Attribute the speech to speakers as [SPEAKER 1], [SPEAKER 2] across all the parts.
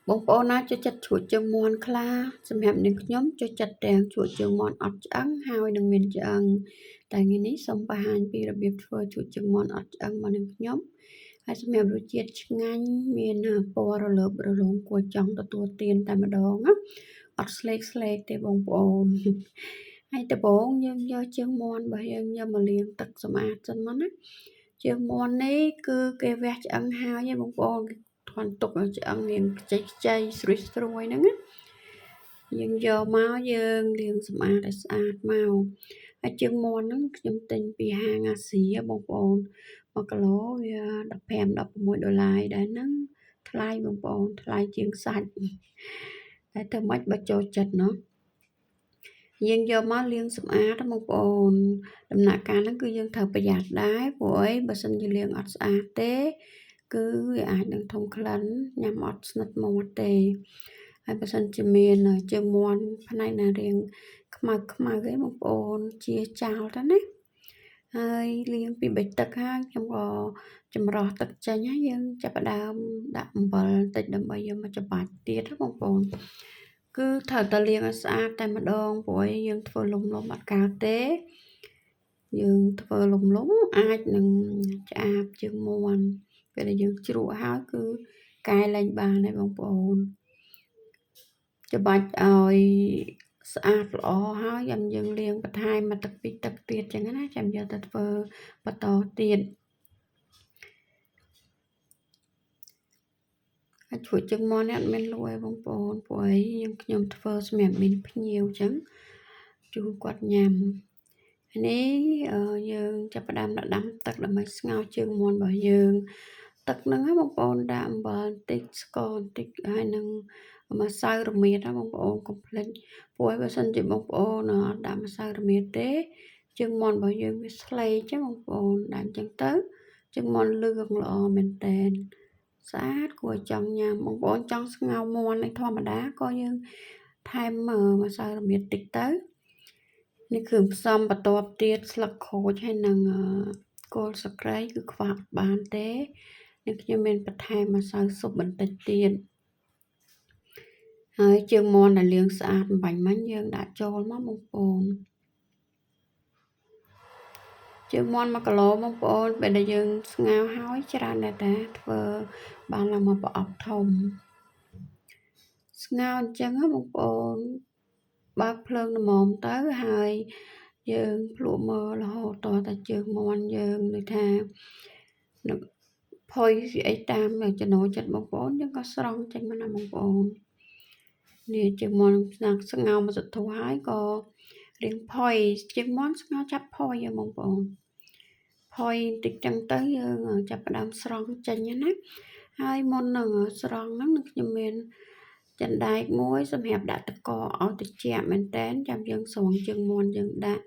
[SPEAKER 1] បងប្អូនណាចូលចិត្តជ្រក់ជើងមាន់ខ្លាសម្រាប់នាងខ្ញុំចូលចិត្តទាំងជ្រក់ជើងមាន់អត់ឆ្អឹងហើយនឹងមានឆ្អឹងតែថ្ងៃនេះសូមបង្ហាញពីរបៀបធ្វើជ្រក់ជើងមាន់អត់ឆ្អឹងរបស់នាងខ្ញុំហើយសម្រាប់រសជាតិឆ្ងាញ់មានពណ៌រលើបរលោងគួរចង់ទទួលទានតែម្ដងណាអត់ស្លេកទេបងប្អូនហើយដំបូងយើងយកជើងមាន់របស់យើងយកមកលាងទឹកសម្អាតសិនមកណាជើងមាន់នេះគឺគេវះឆ្អឹងហើយបងប្អូនថន់ទុកឲ្យឆ្អឹងមានខ្ចីស្រួយហ្នឹងណាយើងយកមកយើងលាងសម្អាតឲ្យស្អាតមកហើយជើងមាន់ហ្នឹងខ្ញុំទិញពីហាងអាស៊ីបងប្អូន1គីឡូវា$15-16ដែរហ្នឹងថ្លៃបងប្អូនថ្លៃជាងសាច់តែទៅមិនបើចូលចិត្តเนาะយើងយកមកលាងសម្អាតបងប្អូនដំណាក់កាលហ្នឹងគឺយើងត្រូវប្រយ័ត្នដែរព្រោះអីបើសិនជាលាងអត់ស្អាតទេគឺវាអាចនឹងធំក្លិនញ៉ាំអត់ស្និទ្ធមាត់ទេហើយបើសិនជាមានជើងមាន់ផ្នែកណារៀងខ្មៅអីបងប្អូនជាចោលទៅណាហើយលាងពីបិចទឹកហើយខ្ញុំក៏ចម្រោះទឹកចេញហើយយើងចាប់ផ្ដើមដាក់អំបិលបន្តិចដើម្បីយកមកច្របាច់ទៀតណាបងប្អូនគឺត្រូវតែលាងឲ្យស្អាតតែម្ដងព្រោះយើងធ្វើលំអត់កើតទេយើងធ្វើលំអាចនឹងឆ្អាបជើងមាន់ពេលដែលយើងជ្រក់ហើយគឺកែលែងបានហើយបងប្អូនច្របាច់ឲ្យស្អាតល្អហើយយើងលាងបន្ថែមមកទឹកពីទឹកទៀតចឹងណាចាំយកទៅធ្វើបន្តទៀតហើយជ្រក់ជើងមាន់នេះអត់មានលួយបងប្អូនព្រោះអីខ្ញុំធ្វើសម្រាប់មានភ្ញៀវចឹងជូនគាត់ញ៉ាំនេះយើងចាប់ផ្ដើមដាក់ដាំទឹកដើម្បីស្ងោរជើងមាន់របស់យើងទឹកហ្នឹងបងប្អូនដាក់អំបិលបន្តិចស្ករបន្តិចហើយនឹងម្សៅរមៀតណាបងប្អូនកុំភ្លេចព្រោះបើសិនជាបងប្អូនអត់ដាក់ម្សៅរមៀតទេជើងមាន់របស់យើងវាស្លេកចឹងបងប្អូនដាក់ចឹងទៅជើងមាន់លឿងល្អមែនតែនស្អាតគួរចង់ញ៉ាំបងប្អូនចង់ស្ងោរមាន់ធម្មតាក៏យើងថែមម្សៅរមៀតតិចទៅនេះគ្រឿងផ្សំបន្ទាប់ទៀតស្លឹកក្រូចហើយនឹងគល់ស្លឹកគ្រៃគឺខ្វះបានទេនេះខ្ញុំមានបន្ថែមម្សៅស៊ុបបន្តិចទៀតហើយជើងមាន់ដែលលាងស្អាតបាញ់មិញយើងដាក់ចូលមកបងប្អូនជើងមាន់1គីឡូបងប្អូនពេលដែលយើងស្ងោរហើយច្រើនដែរតាធ្វើបានឡើងមកប្រអប់ធំស្ងោរអញ្ចឹងបងប្អូនបើកភ្លើងល្មមទៅហើយយើងភ្លក់មើលរហូតតតែជើងមាន់យើងដូចថាផុយស្អីតាមចំណូលចិត្តបងប្អូនយើងក៏ស្រង់ចេញមកណាបងប្អូននេះជើងមាន់ស្ងោរមកសធុហើយក៏រៀងផុយជើងមាន់ស្ងោរចាប់ផុយបងប្អូនផុយតិចចឹងទៅយើងចាប់ផ្ដើមស្រង់ចេញណាហើយមុននឹងស្រង់ហ្នឹងខ្ញុំមានចិនដែកមួយសម្រាប់ដាក់ទឹកកកឲ្យត្រជាក់មែនតែនចាំយើងស្រង់ជើងមាន់យើងដាក់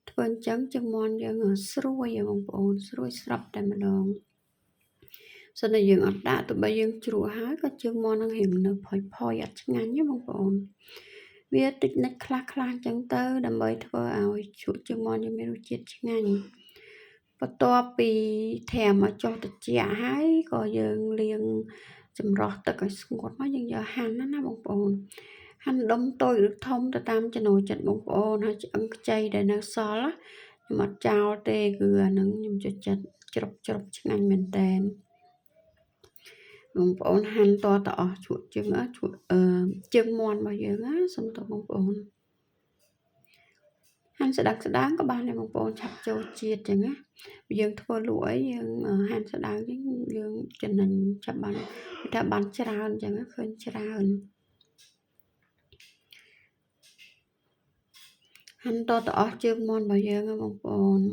[SPEAKER 1] ធ្វើអញ្ចឹងជើងមាន់យើងស្រួយបងប្អូនស្រួយស្រាប់តែម្ដងសិនតែយើងអត់ដាក់ទៅបីយើងជ្រក់ហើយក៏ជើងមាន់នឹងរៀងនៅផុយអត់ឆ្ងាញ់ទេបងប្អូនវាតិចនិចខ្លះអញ្ចឹងទៅដើម្បីធ្វើឲ្យជ្រក់ជើងមាន់យើងមានរសជាតិឆ្ងាញ់បន្ទាប់ពីត្រាំឲ្យចុះត្រជាក់ហើយក៏យើងលាងចម្រោះទឹកឲ្យស្ងួតមកយើងយកហាន់ណាបងប្អូនហាន់ដុំតូចឬធំទៅតាមចំណូលចិត្តបងប្អូនហើយឆ្អឹងខ្ចីដែលនៅសល់ខ្ញុំអត់ចោលទេគឺអាហ្នឹងខ្ញុំចូលចិត្តជ្រុបឆ្ងាញ់មែនតែនបងប្អូនហាន់តអស់ជ្រក់ជើងជើងមាន់របស់យើងណាសូមតបងប្អូនហាន់ស្ដើងក៏បានដែរបងប្អូនឆាប់ចូលជាតិចឹងណាយើងធ្វើលក់អីយើងហាន់ស្ដើងចឹងយើងចំណេញចាប់បានថាបានច្រើនចឹងឃើញច្រើនហាន់តអស់ជើងមាន់របស់យើងបងប្អូន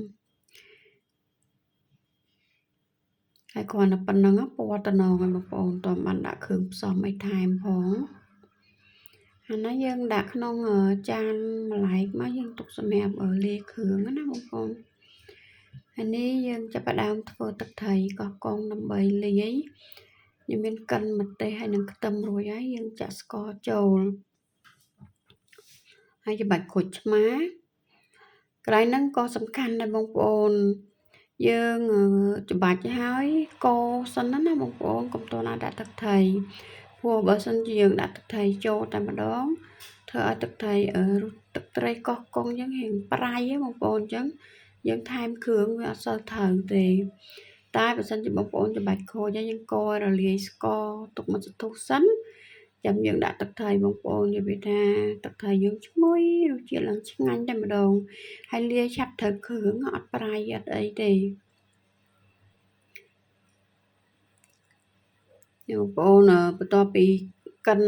[SPEAKER 1] ហើយគ្រាន់តែប៉ុណ្្នឹងពណ៌តំណងហើយបងប្អូនតើបានដាក់គ្រឿងផ្សំអីថែមផងអានេះយើងដាក់ក្នុងចានម្លែកមកយើងទុកសម្រាប់លាយគ្រឿងណាបងប្អូនហើយនេះយើងចាប់ផ្ដើមធ្វើទឹកត្រីកោះកុងដើម្បីលាយយើងមានកិនម្ទេសហើយនឹងខ្ទឹមរួចហើយយើងចាក់ស្ករចូលហើយច្បាច់ក្រូចឆ្មាកន្លែងហ្នឹងក៏សំខាន់ដែរបងប្អូនយើងច្បាច់ហើយកូរសិនណាបងប្អូនកុំតន់ដាក់ទឹកត្រី ព្រោះបើសិនជាយើងដាក់ទឹកត្រីចូលតែម្ដងធ្វើឲ្យទឹកត្រីទឹកត្រីកោះកុងអញ្ចឹងរៀងប្រៃហ៎បងប្អូនអញ្ចឹងយើងថែមគ្រឿងវាអត់សូវត្រូវទេតែបើសិនជាបងប្អូនច្របាច់ខូចហើយយើងកោរលាយស្ករទុកមួយសន្ទុះសិនចាំយើងដាក់ទឹកត្រីបងប្អូននិយាយថាទឹកត្រីយើងឈ្ងុយរសជាតិឡើងឆ្ងាញ់តែម្ដងហើយលាយឆាប់ត្រូវគ្រឿងអត់ប្រៃអត់អីទេបងប្អូនបន្ទាប់ពីកិន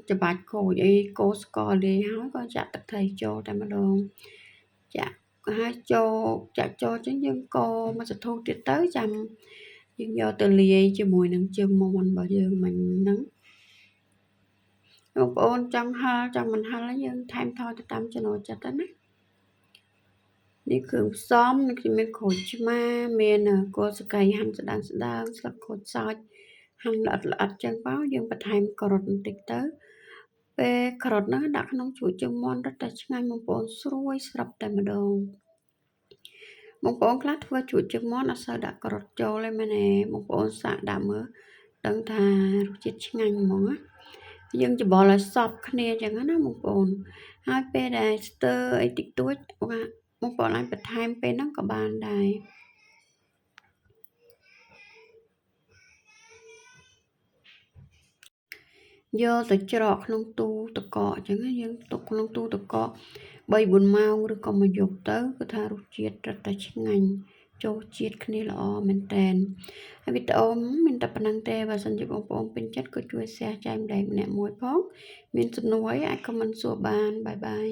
[SPEAKER 1] ច្របាច់ខូចអីកូរស្ករលាយហើយក៏ចាក់ទឹកត្រីចូលតែម្ដងចាក់ហើយចាក់ចូលចឹងយើងកូរមួយសន្ទុះទៀតទៅចាំយើងយកទៅលាយជាមួយនឹងជើងមាន់របស់យើងមិញហ្នឹងបងប្អូនចង់ហឹរចង់មិនហឹរយើងថែមថយទៅតាមចំណូលចិត្តទៅណានេះគ្រឿងផ្សំនេះគឺមានក្រូចឆ្មាមានគល់ស្កៃហាន់ស្ដើងស្លឹកក្រូចសើចហាន់ល្អិតចឹងមកយើងបន្ថែមការ៉ុតបន្តិចទៅពេលការ៉ុតហ្នឹងដាក់ក្នុងជ្រក់ជើងមាន់រត់តែឆ្ងាញ់បងប្អូនស្រួយស្រាប់តែម្ដងបងប្អូនខ្លះធ្វើជ្រក់ជើងមាន់អត់សូវដាក់ការ៉ុតចូលទេមែនទេបងប្អូនសាកដាក់មើលដឹងថារសជាតិឆ្ងាញ់ហ្មងណាយើងច្របល់ឲ្យសព្វគ្នាចឹងណាបងប្អូនហើយពេលដែលស្ទើរអីតិចតួចបងប្អូនអាចបន្ថែមពេលហ្នឹងក៏បានដែរយកទៅច្រកក្នុងទូទឹកកកអញ្ចឹងយើងទុកក្នុងទូទឹកកក 3-4 ម៉ោងឬក៏មួយយប់ទៅគឺថារសជាតិរឹតតែឆ្ងាញ់ចូលជាតិគ្នាល្អមែនតែនហើយវីដេអូមានតែប៉ុណ្្នឹងទេបើសិនជាបងប្អូនពេញចិត្តក៏ជួយ share ចែកម្លែកម្នាក់មួយផងមានសំណួរអីអាច comment សួរបានបាយបាយ